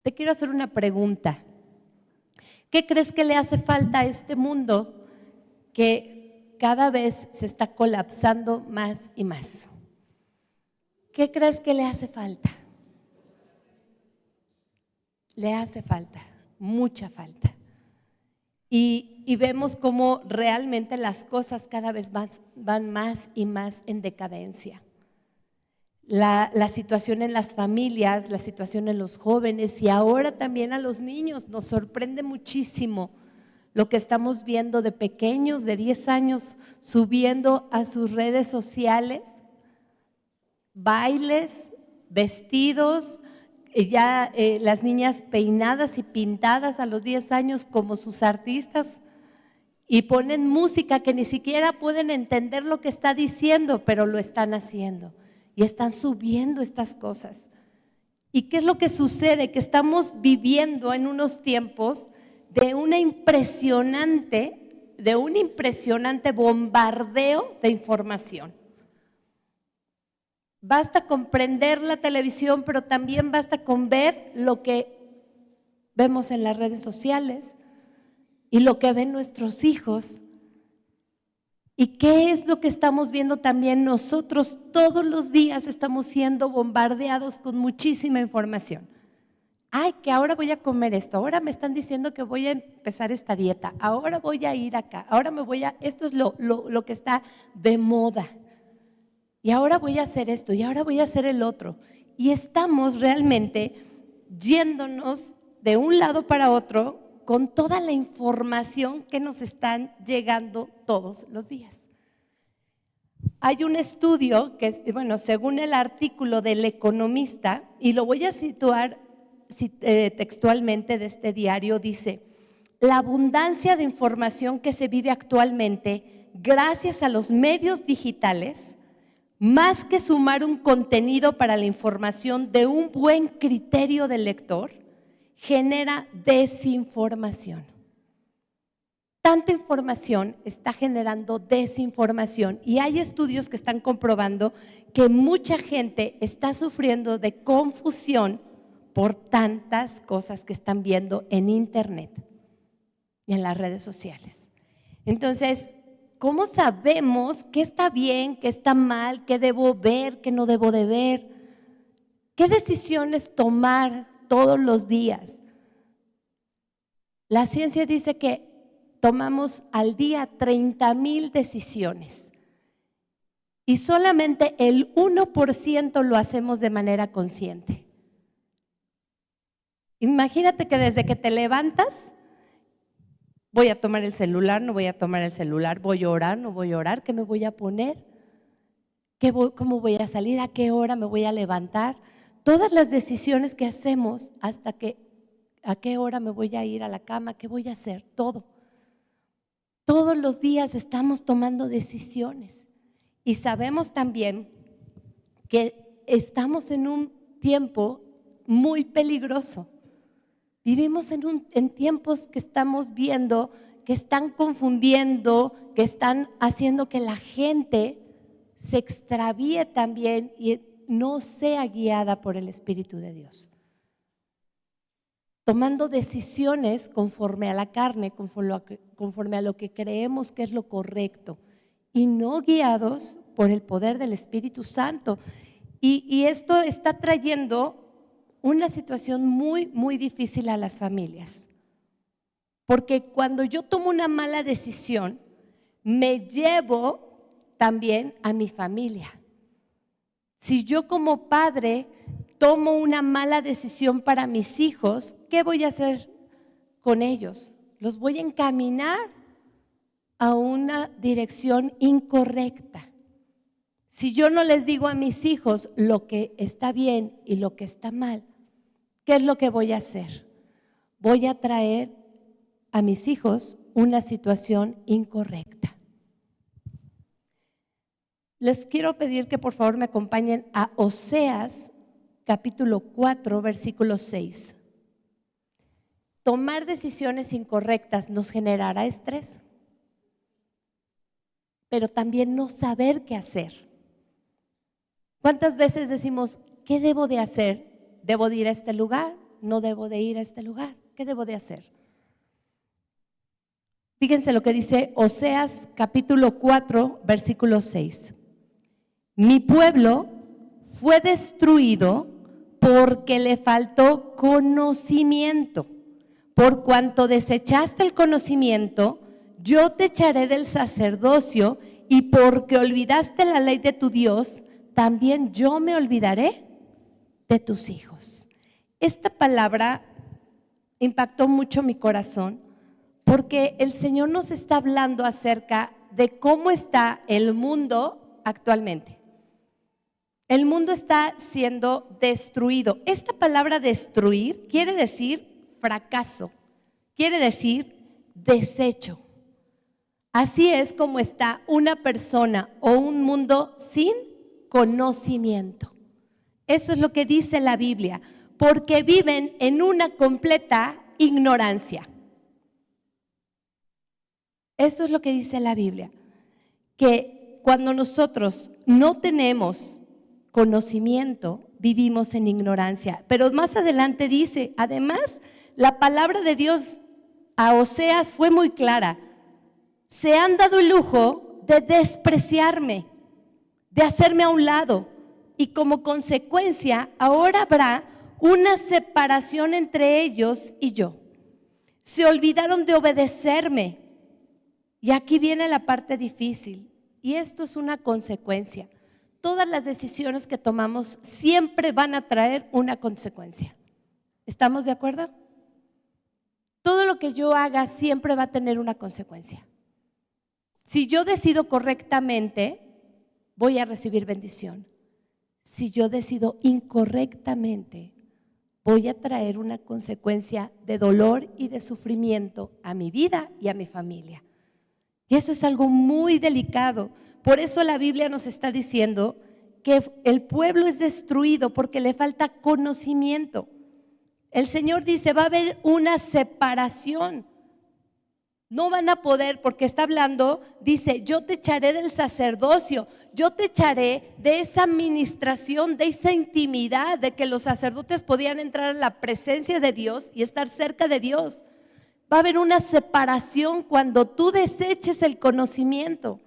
Te quiero hacer una pregunta. ¿Qué crees que le hace falta a este mundo que cada vez se está colapsando más y más? ¿Qué crees que le hace falta? Le hace falta, mucha falta. Y vemos cómo realmente las cosas cada vez van más y más en decadencia. La situación en las familias, la situación en los jóvenes y ahora también a los niños. Nos sorprende muchísimo lo que estamos viendo de pequeños de 10 años subiendo a sus redes sociales bailes, vestidos, ya las niñas peinadas y pintadas a los 10 años como sus artistas y ponen música que ni siquiera pueden entender lo que está diciendo, pero lo están haciendo y están subiendo estas cosas. ¿Y qué es lo que sucede? Que estamos viviendo en unos tiempos de un impresionante bombardeo de información. Basta con prender la televisión, pero también basta con ver lo que vemos en las redes sociales y lo que ven nuestros hijos. ¿Y qué es lo que estamos viendo también nosotros? Todos los días estamos siendo bombardeados con muchísima información. Ay, que ahora voy a comer esto, ahora me están diciendo que voy a empezar esta dieta, ahora voy a ir acá, ahora esto es lo que está de moda. Y ahora voy a hacer esto, y ahora voy a hacer el otro. Y estamos realmente yéndonos de un lado para otro con toda la información que nos están llegando todos los días. Hay un estudio que es, según el artículo del Economista, y lo voy a situar textualmente de este diario, dice: la abundancia de información que se vive actualmente gracias a los medios digitales, más que sumar un contenido para la información de un buen criterio del lector, genera desinformación. Tanta información está generando desinformación y hay estudios que están comprobando que mucha gente está sufriendo de confusión por tantas cosas que están viendo en internet y en las redes sociales. Entonces, ¿cómo sabemos qué está bien, qué está mal, qué debo ver, qué no debo de ver? ¿Qué decisiones tomar todos los días? La ciencia dice que tomamos al día 30,000 decisiones y solamente el 1% lo hacemos de manera consciente. Imagínate que desde que te levantas, voy a tomar el celular, no voy a tomar el celular, voy a orar, no voy a orar, ¿qué me voy a poner? ¿Cómo voy a salir? ¿A qué hora me voy a levantar? Todas las decisiones que hacemos hasta a qué hora me voy a ir a la cama, ¿qué voy a hacer? Todo. Todos los días estamos tomando decisiones y sabemos también que estamos en un tiempo muy peligroso. Vivimos en tiempos que estamos viendo, que están confundiendo, que están haciendo que la gente se extravíe también y no sea guiada por el Espíritu de Dios. Tomando decisiones conforme a la carne, conforme a lo que creemos que es lo correcto y no guiados por el poder del Espíritu Santo. Y esto está trayendo una situación muy, muy difícil a las familias. Porque cuando yo tomo una mala decisión, me llevo también a mi familia. Si yo como padre tomo una mala decisión para mis hijos, ¿qué voy a hacer con ellos? Los voy a encaminar a una dirección incorrecta. Si yo no les digo a mis hijos lo que está bien y lo que está mal, ¿qué es lo que voy a hacer? Voy a traer a mis hijos una situación incorrecta. Les quiero pedir que por favor me acompañen a Oseas capítulo 4, versículo 6. Tomar decisiones incorrectas nos generará estrés, pero también no saber qué hacer. ¿Cuántas veces decimos, qué debo de hacer? ¿Debo de ir a este lugar? no debo de ir a este lugar. ¿Qué debo de hacer? Fíjense lo que dice Oseas capítulo 4, versículo 6. Mi pueblo fue destruido porque le faltó conocimiento. Por cuanto desechaste el conocimiento, yo te echaré del sacerdocio, y porque olvidaste la ley de tu Dios, también yo me olvidaré de tus hijos. Esta palabra impactó mucho mi corazón, porque el Señor nos está hablando acerca de cómo está el mundo actualmente. El mundo está siendo destruido. Esta palabra destruir quiere decir fracaso, quiere decir desecho. Así es como está una persona o un mundo sin conocimiento. Eso es lo que dice la Biblia, porque viven en una completa ignorancia. Eso es lo que dice la Biblia, que cuando nosotros no tenemos conocimiento, vivimos en ignorancia. Pero más adelante dice, además, la palabra de Dios a Oseas fue muy clara. Se han dado el lujo de despreciarme, de hacerme a un lado, y como consecuencia ahora habrá una separación entre ellos y yo. Se olvidaron de obedecerme. Y aquí viene la parte difícil, y esto es una consecuencia. Todas las decisiones que tomamos siempre van a traer una consecuencia. ¿Estamos de acuerdo? Todo lo que yo haga siempre va a tener una consecuencia. Si yo decido correctamente, voy a recibir bendición. Si yo decido incorrectamente, voy a traer una consecuencia de dolor y de sufrimiento a mi vida y a mi familia. Y eso es algo muy delicado. Por eso la Biblia nos está diciendo que el pueblo es destruido porque le falta conocimiento. El Señor dice, va a haber una separación. No van a poder, porque está hablando, dice, yo te echaré del sacerdocio, yo te echaré de esa administración, de esa intimidad, de que los sacerdotes podían entrar a la presencia de Dios y estar cerca de Dios. Va a haber una separación cuando tú deseches el conocimiento,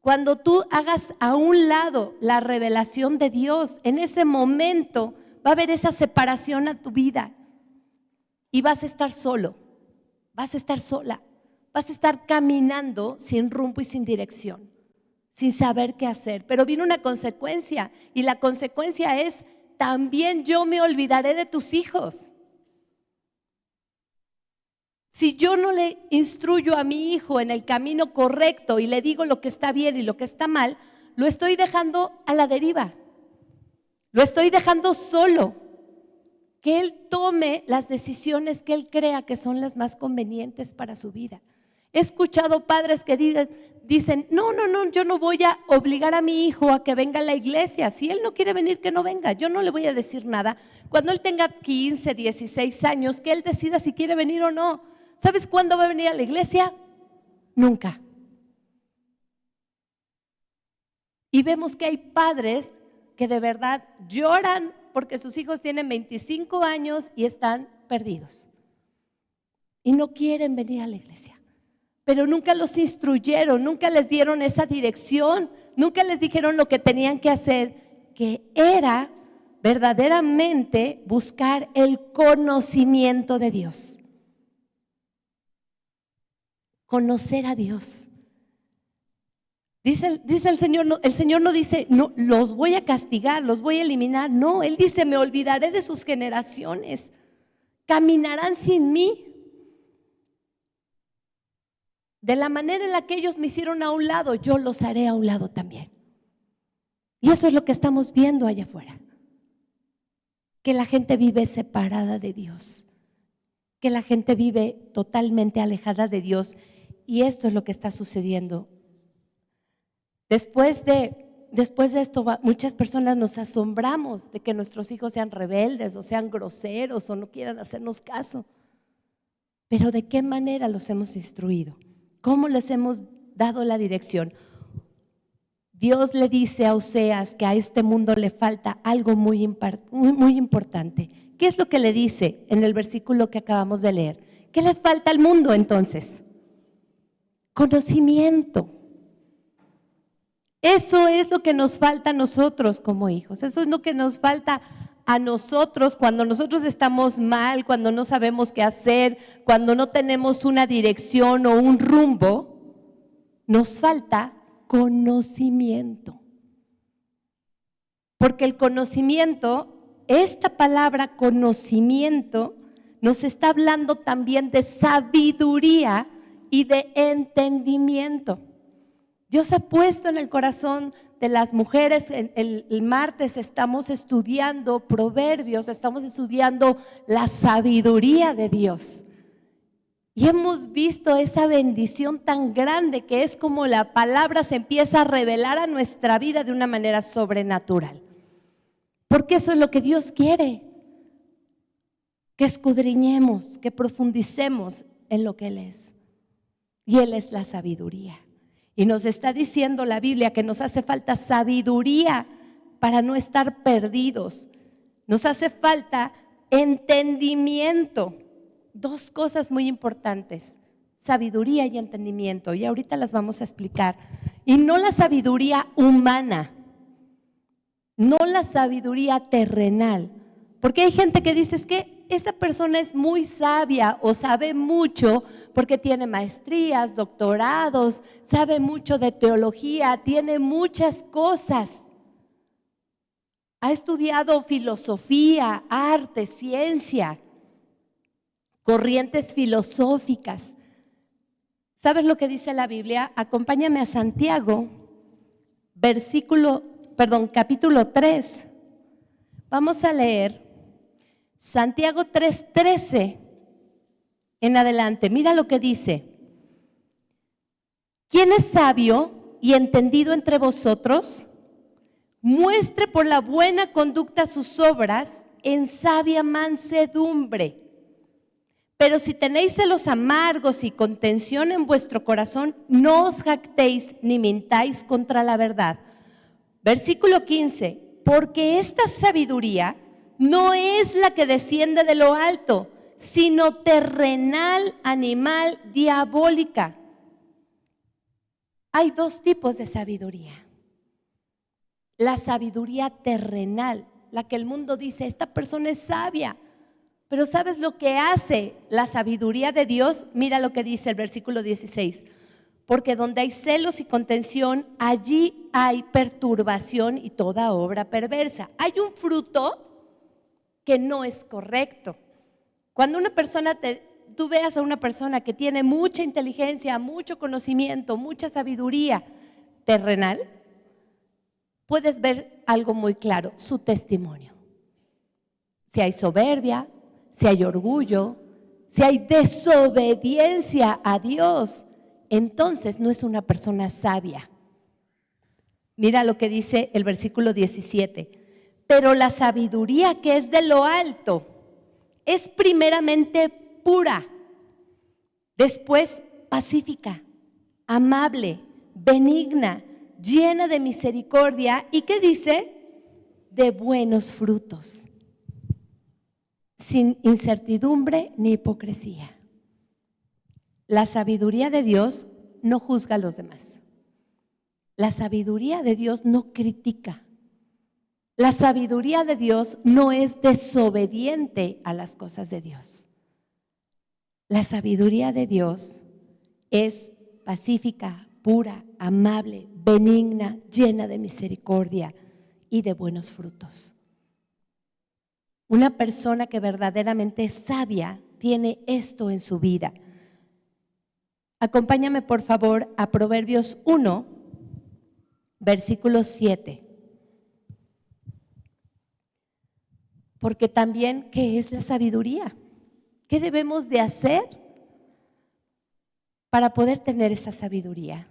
cuando tú hagas a un lado la revelación de Dios. En ese momento va a haber esa separación a tu vida y vas a estar solo, vas a estar sola, vas a estar caminando sin rumbo y sin dirección, sin saber qué hacer. Pero viene una consecuencia, y la consecuencia es, también yo me olvidaré de tus hijos. Si yo no le instruyo a mi hijo en el camino correcto y le digo lo que está bien y lo que está mal, lo estoy dejando a la deriva, lo estoy dejando solo, que él tome las decisiones que él crea que son las más convenientes para su vida. He escuchado padres que dicen, no, yo no voy a obligar a mi hijo a que venga a la iglesia. Si él no quiere venir, que no venga, yo no le voy a decir nada. Cuando él tenga 15, 16 años, que él decida si quiere venir o no. ¿Sabes cuándo va a venir a la iglesia? Nunca. Y vemos que hay padres que de verdad lloran porque sus hijos tienen 25 años y están perdidos. Y no quieren venir a la iglesia. Pero nunca los instruyeron, nunca les dieron esa dirección, nunca les dijeron lo que tenían que hacer, que era verdaderamente buscar el conocimiento de Dios. Conocer a Dios. Dice el Señor no dice, no, los voy a castigar, los voy a eliminar. No, Él dice, me olvidaré de sus generaciones, caminarán sin mí. De la manera en la que ellos me hicieron a un lado, yo los haré a un lado también. Y eso es lo que estamos viendo allá afuera. Que la gente vive separada de Dios, que la gente vive totalmente alejada de Dios. Y esto es lo que está sucediendo. Después de esto, muchas personas nos asombramos de que nuestros hijos sean rebeldes o sean groseros o no quieran hacernos caso. Pero ¿de qué manera los hemos instruido? ¿Cómo les hemos dado la dirección? Dios le dice a Oseas que a este mundo le falta algo muy importante, ¿Qué es lo que le dice en el versículo que acabamos de leer? ¿Qué le falta al mundo entonces? Conocimiento. Eso es lo que nos falta a nosotros como hijos. Eso es lo que nos falta a nosotros cuando nosotros estamos mal, cuando no sabemos qué hacer, cuando no tenemos una dirección o un rumbo. Nos falta conocimiento. Porque el conocimiento, esta palabra conocimiento, nos está hablando también de sabiduría y de entendimiento. Dios ha puesto en el corazón de las mujeres, el martes estamos estudiando Proverbios, estamos estudiando la sabiduría de Dios. Y hemos visto esa bendición tan grande que es como la palabra se empieza a revelar a nuestra vida de una manera sobrenatural. Porque eso es lo que Dios quiere, que escudriñemos, que profundicemos en lo que Él es. Y Él es la sabiduría. Y nos está diciendo la Biblia que nos hace falta sabiduría para no estar perdidos. Nos hace falta entendimiento. Dos cosas muy importantes, sabiduría y entendimiento. Y ahorita las vamos a explicar. Y no la sabiduría humana, no la sabiduría terrenal. Porque hay gente que dice, es que esa persona es muy sabia o sabe mucho porque tiene maestrías, doctorados, sabe mucho de teología, tiene muchas cosas. Ha estudiado filosofía, arte, ciencia, corrientes filosóficas. ¿Sabes lo que dice la Biblia? Acompáñame a Santiago, capítulo 3. Vamos a leer Santiago 3:13 en adelante. Mira lo que dice. ¿Quién es sabio y entendido entre vosotros? Muestre por la buena conducta sus obras en sabia mansedumbre. Pero si tenéis celos amargos y contención en vuestro corazón, no os jactéis ni mintáis contra la verdad. Versículo 15. Porque esta sabiduría no es la que desciende de lo alto, sino terrenal, animal, diabólica. Hay dos tipos de sabiduría. La sabiduría terrenal, la que el mundo dice, esta persona es sabia. Pero ¿sabes lo que hace la sabiduría de Dios? Mira lo que dice el versículo 16. Porque donde hay celos y contención, allí hay perturbación y toda obra perversa. Hay un fruto que no es correcto. Cuando una persona, tú veas a una persona que tiene mucha inteligencia, mucho conocimiento, mucha sabiduría terrenal, puedes ver algo muy claro, su testimonio. Si hay soberbia, si hay orgullo, si hay desobediencia a Dios, entonces no es una persona sabia. Mira lo que dice el versículo 17. Pero la sabiduría que es de lo alto es primeramente pura, después pacífica, amable, benigna, llena de misericordia. ¿Y qué dice? De buenos frutos, sin incertidumbre ni hipocresía. La sabiduría de Dios no juzga a los demás. La sabiduría de Dios no critica. La sabiduría de Dios no es desobediente a las cosas de Dios. La sabiduría de Dios es pacífica, pura, amable, benigna, llena de misericordia y de buenos frutos. Una persona que verdaderamente es sabia tiene esto en su vida. Acompáñame por favor a Proverbios 1, versículo 7. Porque también, ¿qué es la sabiduría? ¿Qué debemos de hacer para poder tener esa sabiduría?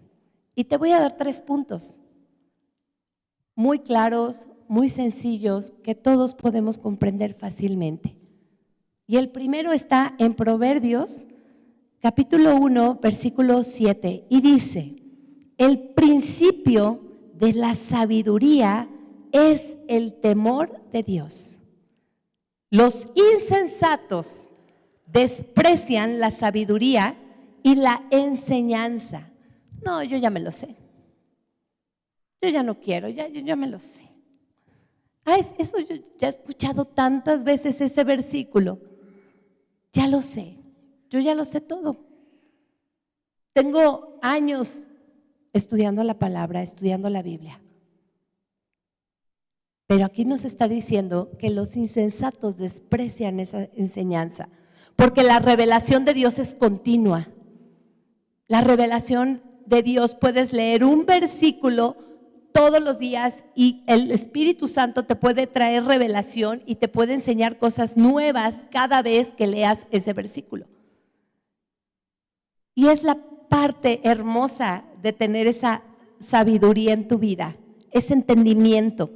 Y te voy a dar 3 puntos muy claros, muy sencillos, que todos podemos comprender fácilmente. Y el primero está en Proverbios, capítulo 1, versículo 7, y dice: el principio de la sabiduría es el temor de Dios. Los insensatos desprecian la sabiduría y la enseñanza. No, yo ya me lo sé. Yo ya no quiero, yo ya me lo sé. Eso yo ya he escuchado tantas veces ese versículo. Ya lo sé, yo ya lo sé todo. Tengo años estudiando la palabra, estudiando la Biblia. Pero aquí nos está diciendo que los insensatos desprecian esa enseñanza, porque la revelación de Dios es continua. La revelación de Dios, puedes leer un versículo todos los días y el Espíritu Santo te puede traer revelación y te puede enseñar cosas nuevas cada vez que leas ese versículo. Y es la parte hermosa de tener esa sabiduría en tu vida, ese entendimiento.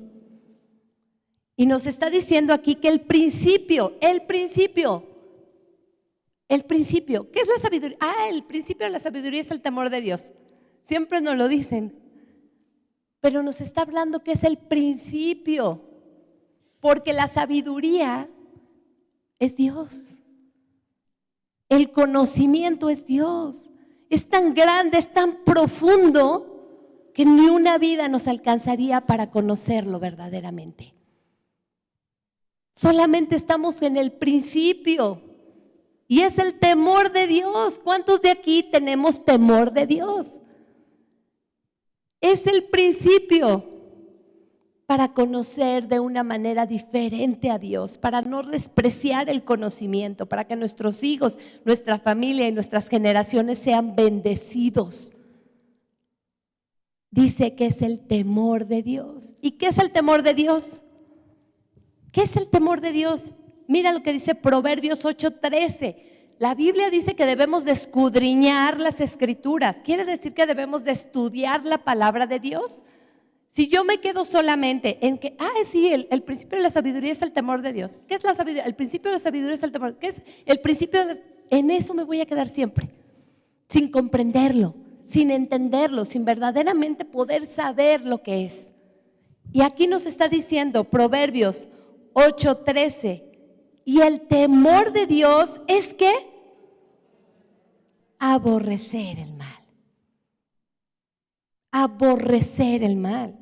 Y nos está diciendo aquí que el principio, ¿qué es la sabiduría? El principio de la sabiduría es el temor de Dios. Siempre nos lo dicen. Pero nos está hablando que es el principio, porque la sabiduría es Dios. El conocimiento es Dios. Es tan grande, es tan profundo que ni una vida nos alcanzaría para conocerlo verdaderamente. Solamente estamos en el principio y es el temor de Dios. ¿Cuántos de aquí tenemos temor de Dios? Es el principio para conocer de una manera diferente a Dios, para no despreciar el conocimiento, para que nuestros hijos, nuestra familia y nuestras generaciones sean bendecidos. Dice que es el temor de Dios. ¿Y qué es el temor de Dios? ¿Qué es el temor de Dios? Mira lo que dice Proverbios 8:13. La Biblia dice que debemos de escudriñar las Escrituras. Quiere decir que debemos de estudiar la palabra de Dios. Si yo me quedo solamente en que, sí, el principio de la sabiduría es el temor de Dios. ¿Qué es la sabiduría? El principio de la sabiduría es el temor. ¿Qué es el principio de la? En eso me voy a quedar siempre, sin comprenderlo, sin entenderlo, sin verdaderamente poder saber lo que es. Y aquí nos está diciendo Proverbios 8:13, y el temor de Dios es ¿qué? Aborrecer el mal. Aborrecer el mal.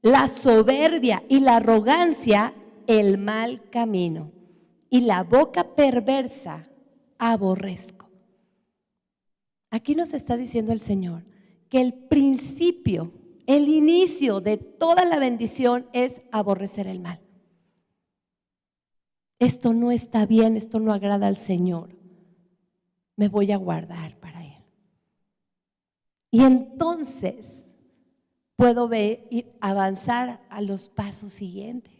La soberbia y la arrogancia, el mal camino. Y la boca perversa, aborrezco. Aquí nos está diciendo el Señor que el principio, el inicio de toda la bendición es aborrecer el mal. Esto no está bien, esto no agrada al Señor. Me voy a guardar para Él. Y entonces puedo ver y avanzar a los pasos siguientes.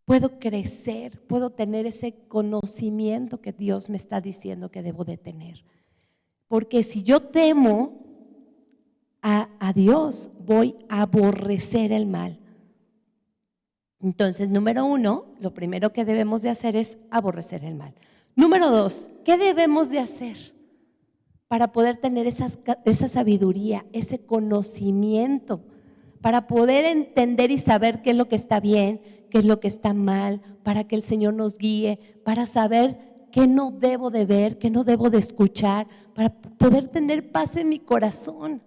Puedo crecer, puedo tener ese conocimiento que Dios me está diciendo que debo de tener. Porque si yo temo a Dios, voy a aborrecer el mal. Entonces, número 1, lo primero que debemos de hacer es aborrecer el mal. Número 2, ¿qué debemos de hacer para poder tener esa sabiduría, ese conocimiento, para poder entender y saber qué es lo que está bien, qué es lo que está mal, para que el Señor nos guíe, para saber qué no debo de ver, qué no debo de escuchar, para poder tener paz en mi corazón?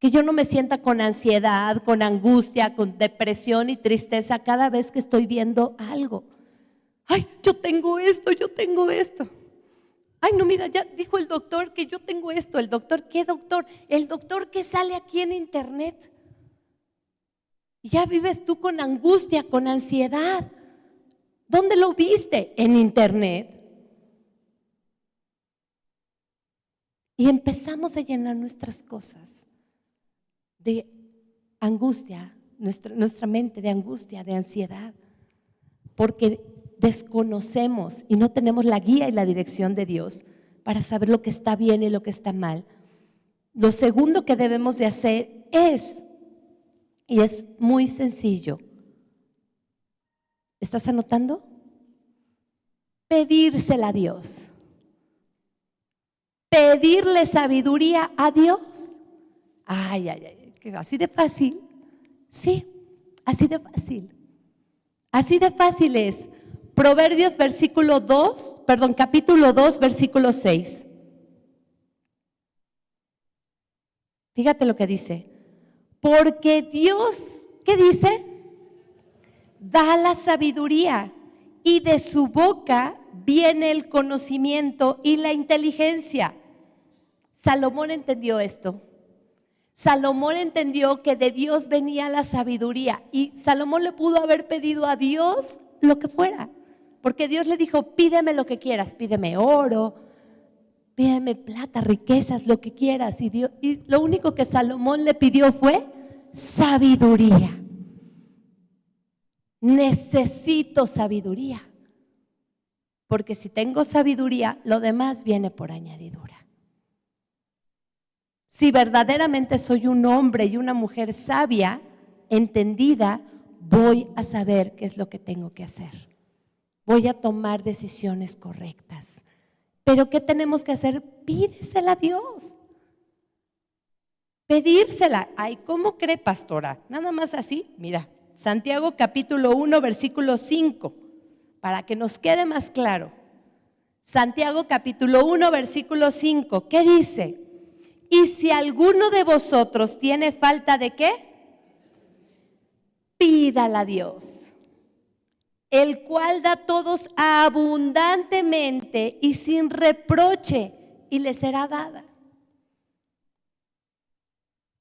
Que yo no me sienta con ansiedad, con angustia, con depresión y tristeza cada vez que estoy viendo algo. Yo tengo esto, yo tengo esto. No, mira, ya dijo el doctor que yo tengo esto. ¿El doctor qué doctor? El doctor que sale aquí en internet. Y ya vives tú con angustia, con ansiedad. ¿Dónde lo viste? En internet. Y empezamos a llenar nuestras cosas de angustia, nuestra mente de angustia, de ansiedad, porque desconocemos y no tenemos la guía y la dirección de Dios para saber lo que está bien y lo que está mal. Lo segundo que debemos de hacer y es muy sencillo, ¿estás anotando? Pedírsela a Dios. Pedirle sabiduría a Dios. Así de fácil. Sí, así de fácil. Así de fácil es. Proverbios capítulo 2, versículo 6. Fíjate lo que dice. Porque Dios, ¿qué dice? Da la sabiduría y de su boca viene el conocimiento y la inteligencia. Salomón entendió esto. Salomón entendió que de Dios venía la sabiduría y Salomón le pudo haber pedido a Dios lo que fuera, porque Dios le dijo, pídeme lo que quieras, pídeme oro, pídeme plata, riquezas, lo que quieras. Y lo único que Salomón le pidió fue sabiduría. Necesito sabiduría, porque si tengo sabiduría, lo demás viene por añadidura. Si verdaderamente soy un hombre y una mujer sabia, entendida, voy a saber qué es lo que tengo que hacer. Voy a tomar decisiones correctas. Pero ¿qué tenemos que hacer? Pídesela a Dios. Pedírsela. Ay, ¿cómo cree, pastora? Nada más así. Mira, Santiago capítulo 1, versículo 5, para que nos quede más claro. Santiago capítulo 1, versículo 5, ¿qué dice? Y si alguno de vosotros tiene falta de ¿qué? Pídala a Dios, el cual da a todos abundantemente y sin reproche, y le será dada.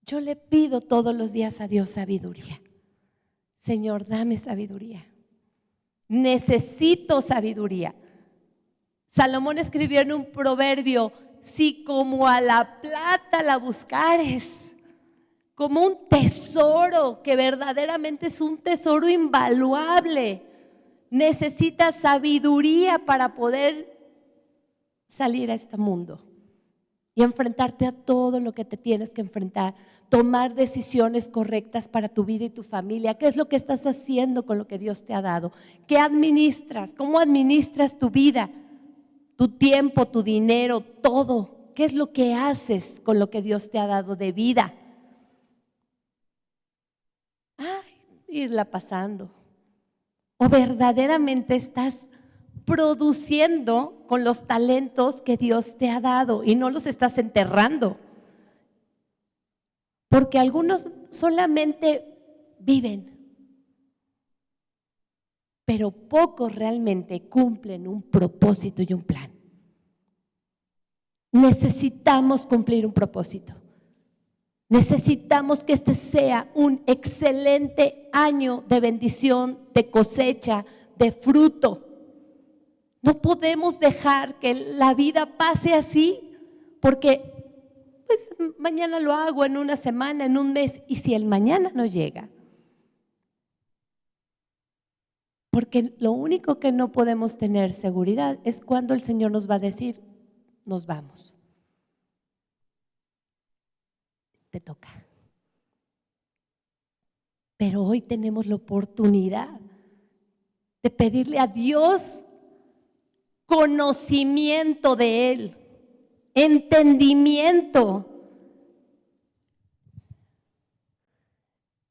Yo le pido todos los días a Dios sabiduría. Señor, dame sabiduría. Necesito sabiduría. Salomón escribió en un proverbio, si como a la plata la buscares, como un tesoro, que verdaderamente es un tesoro invaluable, necesitas sabiduría para poder salir a este mundo y enfrentarte a todo lo que te tienes que enfrentar, tomar decisiones correctas para tu vida y tu familia. ¿Qué es lo que estás haciendo con lo que Dios te ha dado? ¿Qué administras? ¿Cómo administras tu vida? Tu tiempo, tu dinero, todo. ¿Qué es lo que haces con lo que Dios te ha dado de vida? Irla pasando. ¿O verdaderamente estás produciendo con los talentos que Dios te ha dado y no los estás enterrando? Porque algunos solamente viven, pero pocos realmente cumplen un propósito y un plan. Necesitamos cumplir un propósito. Necesitamos que este sea un excelente año de bendición, de cosecha, de fruto. No podemos dejar que la vida pase así, porque pues mañana lo hago, en una semana, en un mes, y si el mañana no llega. Porque lo único que no podemos tener seguridad es cuando el Señor nos va a decir, nos vamos. Te toca. Pero hoy tenemos la oportunidad de pedirle a Dios conocimiento de Él, entendimiento.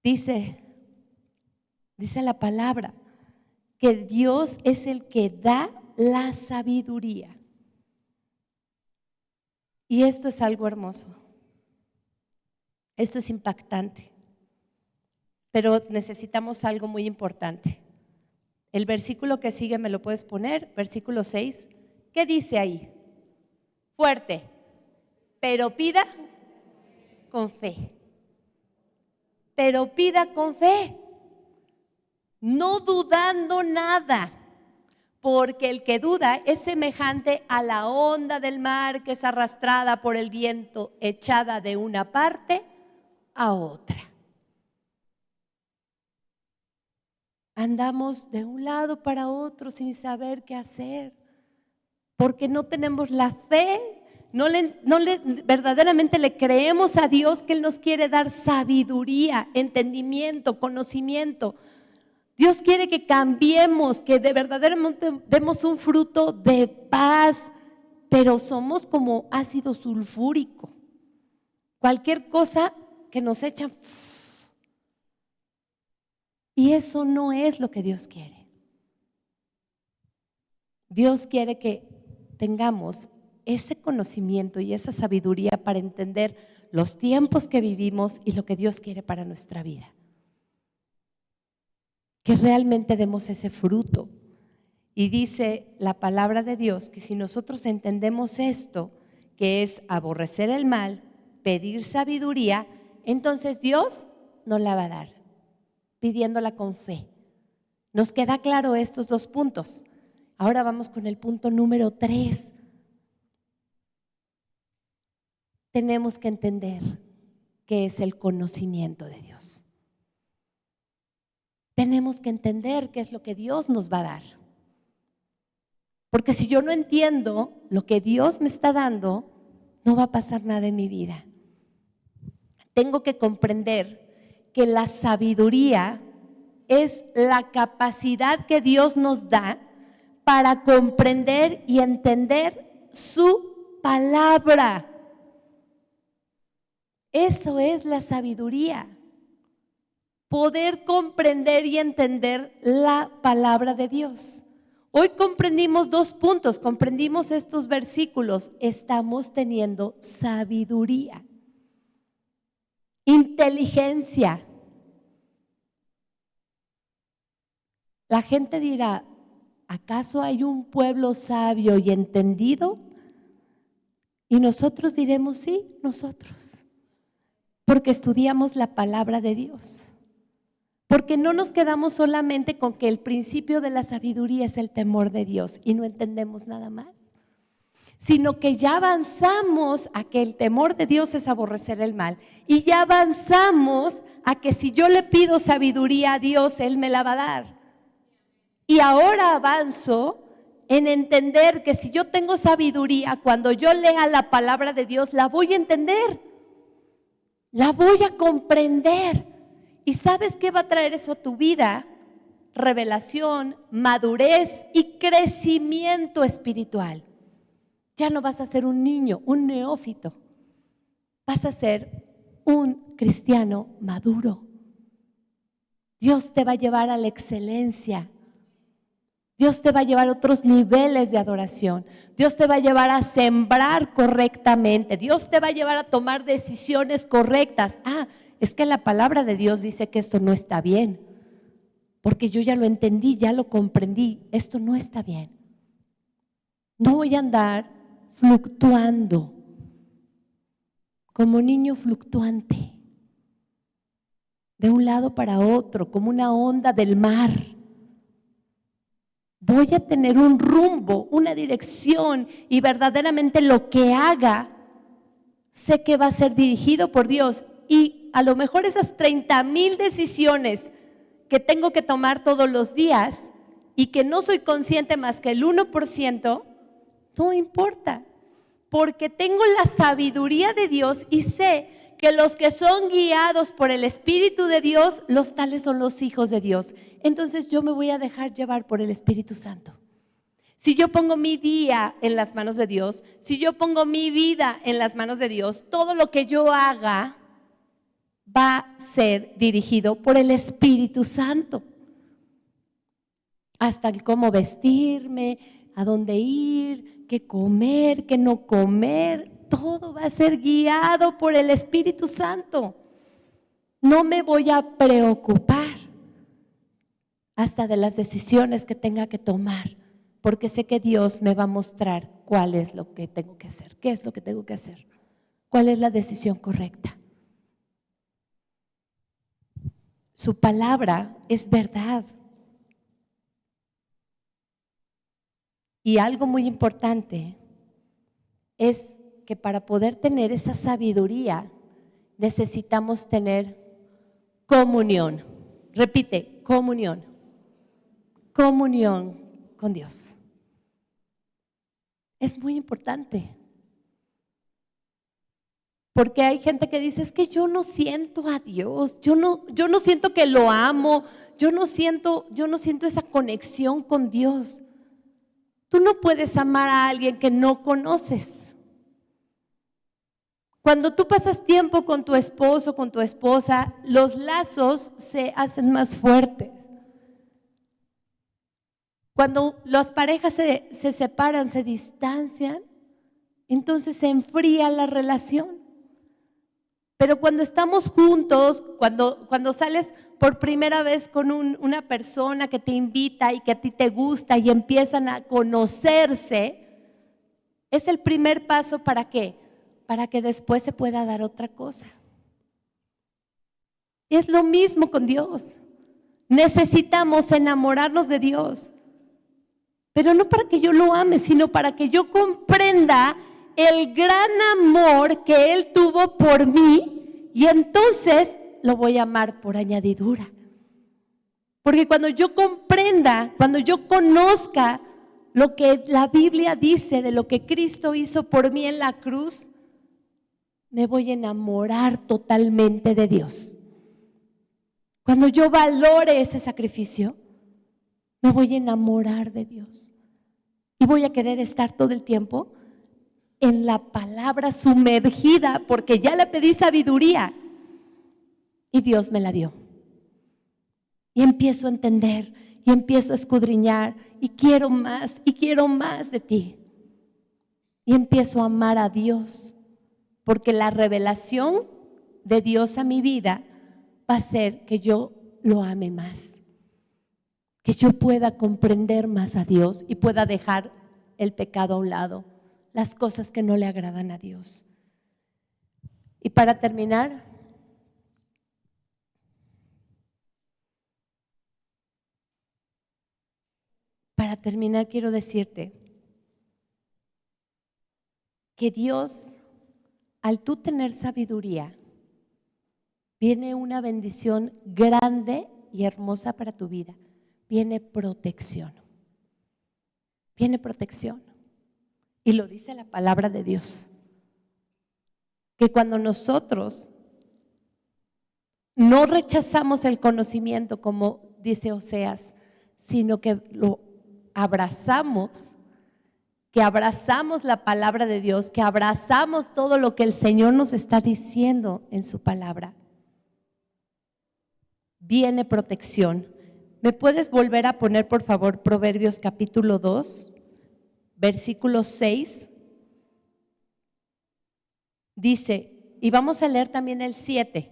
Dice la palabra que Dios es el que da la sabiduría. Y esto es algo hermoso. Esto es impactante. Pero necesitamos algo muy importante. El versículo que sigue, ¿me lo puedes poner? Versículo 6. ¿Qué dice ahí? Fuerte. Pero pida con fe. Pero pida con fe. No dudando nada. Porque el que duda es semejante a la onda del mar que es arrastrada por el viento, echada de una parte a otra. Andamos de un lado para otro sin saber qué hacer, porque no tenemos la fe, verdaderamente le creemos a Dios que Él nos quiere dar sabiduría, entendimiento, conocimiento. Dios quiere que cambiemos, que de verdaderamente demos un fruto de paz, pero somos como ácido sulfúrico. Cualquier cosa que nos echan, Y eso no es lo que Dios quiere. Dios quiere que tengamos ese conocimiento y esa sabiduría para entender los tiempos que vivimos y lo que Dios quiere para nuestra vida. Que realmente demos ese fruto. Y dice la palabra de Dios que si nosotros entendemos esto, que es aborrecer el mal, pedir sabiduría, entonces Dios nos la va a dar, pidiéndola con fe. Nos queda claro estos dos puntos. Ahora vamos con el punto número 3. Tenemos que entender qué es el conocimiento de Dios. Tenemos que entender qué es lo que Dios nos va a dar. Porque si yo no entiendo lo que Dios me está dando, no va a pasar nada en mi vida. Tengo que comprender que la sabiduría es la capacidad que Dios nos da para comprender y entender su palabra. Eso es la sabiduría. Poder comprender y entender la palabra de Dios. Hoy comprendimos 2 puntos, comprendimos estos versículos. Estamos teniendo sabiduría, inteligencia. La gente dirá, ¿acaso hay un pueblo sabio y entendido? Y nosotros diremos, sí, nosotros. Porque estudiamos la palabra de Dios. Porque no nos quedamos solamente con que el principio de la sabiduría es el temor de Dios y no entendemos nada más, sino que ya avanzamos a que el temor de Dios es aborrecer el mal y ya avanzamos a que si yo le pido sabiduría a Dios, Él me la va a dar. Y ahora avanzo en entender que si yo tengo sabiduría, cuando yo lea la palabra de Dios, la voy a entender, la voy a comprender. ¿Y sabes qué va a traer eso a tu vida? Revelación, madurez y crecimiento espiritual. Ya no vas a ser un niño, un neófito. Vas a ser un cristiano maduro. Dios te va a llevar a la excelencia. Dios te va a llevar a otros niveles de adoración. Dios te va a llevar a sembrar correctamente. Dios te va a llevar a tomar decisiones correctas. Es que la palabra de Dios dice que esto no está bien, porque yo ya lo entendí, ya lo comprendí, esto no está bien. No voy a andar fluctuando como niño fluctuante, de un lado para otro, como una onda del mar. Voy a tener un rumbo, una dirección y verdaderamente lo que haga, sé que va a ser dirigido por Dios. Y a lo mejor esas 30,000 decisiones que tengo que tomar todos los días y que no soy consciente más que el 1%, no importa, porque tengo la sabiduría de Dios y sé que los que son guiados por el Espíritu de Dios, los tales son los hijos de Dios. Entonces yo me voy a dejar llevar por el Espíritu Santo. Si yo pongo mi día en las manos de Dios, si yo pongo mi vida en las manos de Dios, todo lo que yo haga va a ser dirigido por el Espíritu Santo. Hasta el cómo vestirme, a dónde ir, qué comer, qué no comer, todo va a ser guiado por el Espíritu Santo. No me voy a preocupar hasta de las decisiones que tenga que tomar, porque sé que Dios me va a mostrar cuál es lo que tengo que hacer, qué es lo que tengo que hacer, cuál es la decisión correcta. Su palabra es verdad. Y algo muy importante es que para poder tener esa sabiduría necesitamos tener comunión. Repite, comunión. Comunión con Dios. Es muy importante. Porque hay gente que dice, es que yo no siento a Dios, yo no siento que lo amo, yo no siento esa conexión con Dios. Tú no puedes amar a alguien que no conoces. Cuando tú pasas tiempo con tu esposo, con tu esposa, los lazos se hacen más fuertes. Cuando las parejas se separan, se distancian, entonces se enfría la relación. Pero cuando estamos juntos, cuando sales por primera vez con una persona que te invita y que a ti te gusta y empiezan a conocerse, es el primer paso ¿para qué? Para que después se pueda dar otra cosa. Es lo mismo con Dios. Necesitamos enamorarnos de Dios, pero no para que yo lo ame, sino para que yo comprenda el gran amor que Él tuvo por mí, y entonces lo voy a amar por añadidura. Porque cuando yo comprenda, cuando yo conozca lo que la Biblia dice de lo que Cristo hizo por mí en la cruz, me voy a enamorar totalmente de Dios. Cuando yo valore ese sacrificio, me voy a enamorar de Dios. Y voy a querer estar todo el tiempo en la palabra, sumergida, porque ya le pedí sabiduría y Dios me la dio. Y empiezo a entender y empiezo a escudriñar y quiero más de ti. Y empiezo a amar a Dios, porque la revelación de Dios a mi vida va a hacer que yo lo ame más, que yo pueda comprender más a Dios y pueda dejar el pecado a un lado, las cosas que no le agradan a Dios. Y para terminar, quiero decirte que Dios, al tú tener sabiduría, viene una bendición grande y hermosa para tu vida. Viene protección. Viene protección. Y lo dice la palabra de Dios, que cuando nosotros no rechazamos el conocimiento, como dice Oseas, sino que lo abrazamos, que abrazamos la palabra de Dios, que abrazamos todo lo que el Señor nos está diciendo en su palabra, viene protección. ¿Me puedes volver a poner, por favor, Proverbios capítulo 2, versículo 6? Dice, y vamos a leer también el 7,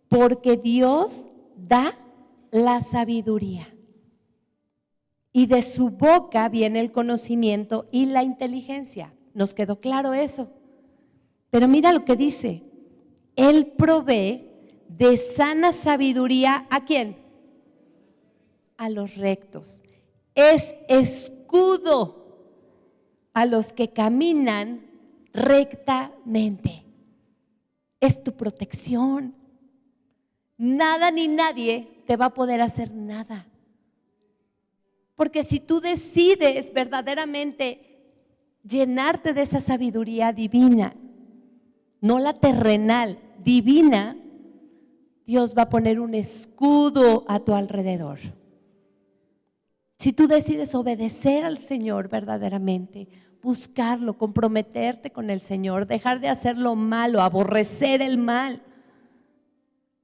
porque Dios da la sabiduría y de su boca viene el conocimiento y la inteligencia. ¿Nos quedó claro eso? Pero mira lo que dice, Él provee de sana sabiduría, ¿a quién? A los rectos. Es escudo a los que caminan rectamente. Es tu protección. Nada ni nadie te va a poder hacer nada. Porque si tú decides verdaderamente llenarte de esa sabiduría divina, no la terrenal, divina, Dios va a poner un escudo a tu alrededor. Si tú decides obedecer al Señor verdaderamente, buscarlo, comprometerte con el Señor, dejar de hacer lo malo, aborrecer el mal,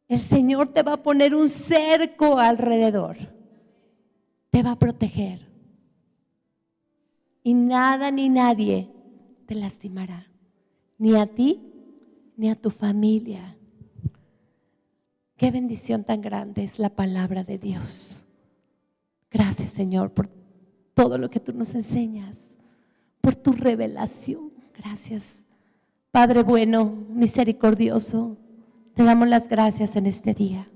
el Señor te va a poner un cerco alrededor, te va a proteger y nada ni nadie te lastimará, ni a ti ni a tu familia. Qué bendición tan grande es la palabra de Dios. Gracias, Señor, por todo lo que tú nos enseñas, por tu revelación. Gracias, Padre bueno, misericordioso. Te damos las gracias en este día.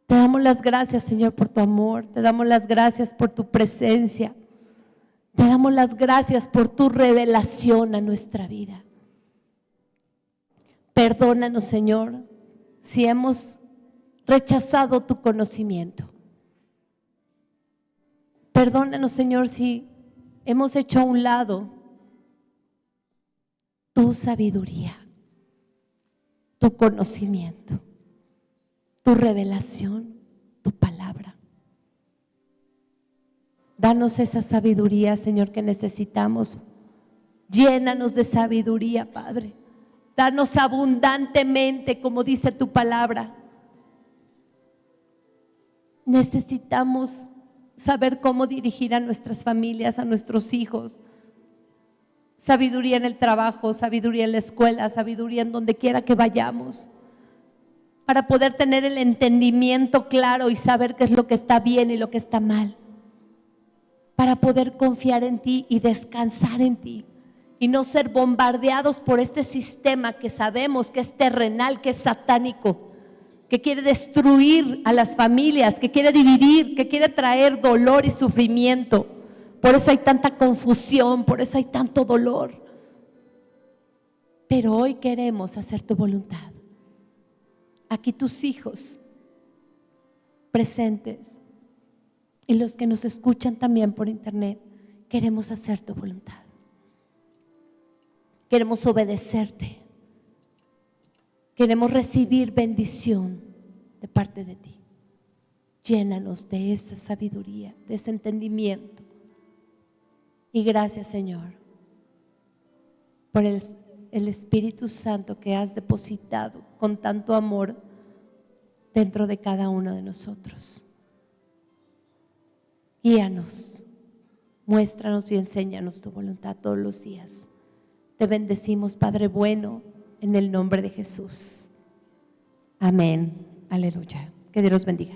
Te damos las gracias, Señor, por tu amor. Te damos las gracias por tu presencia. Te damos las gracias por tu revelación a nuestra vida. Perdónanos, Señor, si hemos rechazado tu conocimiento. Perdónanos, Señor, si hemos hecho a un lado tu sabiduría, tu conocimiento, tu revelación, tu palabra. Danos esa sabiduría, Señor, que necesitamos. Llénanos de sabiduría, Padre. Danos abundantemente, como dice tu palabra. Necesitamos saber cómo dirigir a nuestras familias, a nuestros hijos. Sabiduría en el trabajo, sabiduría en la escuela, sabiduría en donde quiera que vayamos, para poder tener el entendimiento claro y saber qué es lo que está bien y lo que está mal, para poder confiar en ti y descansar en ti y no ser bombardeados por este sistema que sabemos que es terrenal, que es satánico, que quiere destruir a las familias, que quiere dividir, que quiere traer dolor y sufrimiento. Por eso hay tanta confusión, por eso hay tanto dolor. Pero hoy queremos hacer tu voluntad. Aquí tus hijos presentes y los que nos escuchan también por internet, queremos hacer tu voluntad. Queremos obedecerte. Queremos recibir bendición de parte de ti. Llénanos de esa sabiduría, de ese entendimiento. Y gracias, Señor, por el Espíritu Santo que has depositado con tanto amor dentro de cada uno de nosotros. Guíanos, muéstranos y enséñanos tu voluntad todos los días. Te bendecimos, Padre bueno, en el nombre de Jesús. Amén. Aleluya. Que Dios los bendiga.